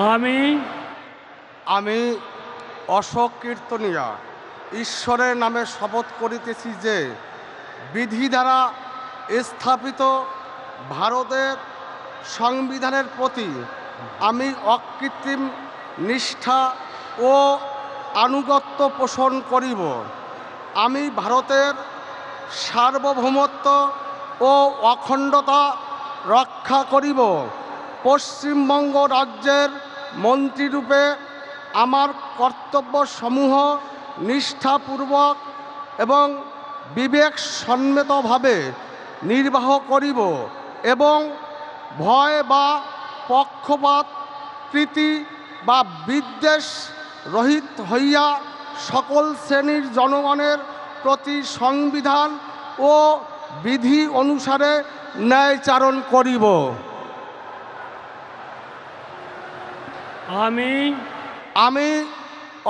আমি আমি অশোক কীর্তনিয়া ঈশ্বরের নামে শপথ করিতেছি যে বিধি দ্বারা স্থাপিত ভারতের সংবিধানের প্রতি আমি অকৃত্রিম নিষ্ঠা ও আনুগত্য পোষণ করিব। আমি ভারতের সার্বভৌমত্ব ও অখণ্ডতা রক্ষা করিব। পশ্চিমবঙ্গ রাজ্যের মন্ত্রীরূপে আমার কর্তব্যসমূহ নিষ্ঠাপূর্বক এবং বিবেকসম্মতভাবে নির্বাহ করিব এবং ভয় বা পক্ষপাত প্রীতি বা বিদ্বেষ রহিত হইয়া সকল শ্রেণীর জনগণের প্রতি সংবিধান ও বিধি অনুসারে ন্যায়চারণ করিব। আমি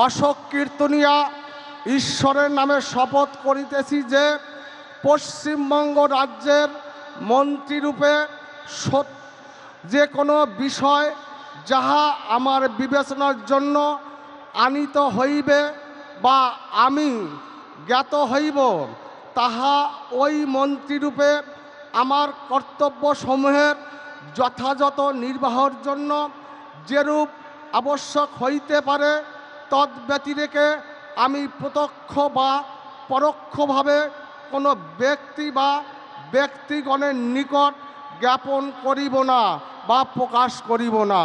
অশোক কীর্তনিয়া ঈশ্বরের নামে শপথ করিতেছি যে পশ্চিমবঙ্গ রাজ্যের মন্ত্রীরূপে যে কোনো বিষয় যাহা আমার বিবেচনার জন্য আনিত হইবে বা আমি জ্ঞাত হইব, তাহা ওই মন্ত্রীরূপে আমার কর্তব্যসমূহের যথাযথ নির্বাহের জন্য যেরূপ আবশ্যক হইতে পারে তদ্ব্যতিরেকে আমি প্রত্যক্ষ বা পরোক্ষভাবে কোনো ব্যক্তি বা ব্যক্তিগণের নিকট জ্ঞাপন করিব না বা প্রকাশ করিব না।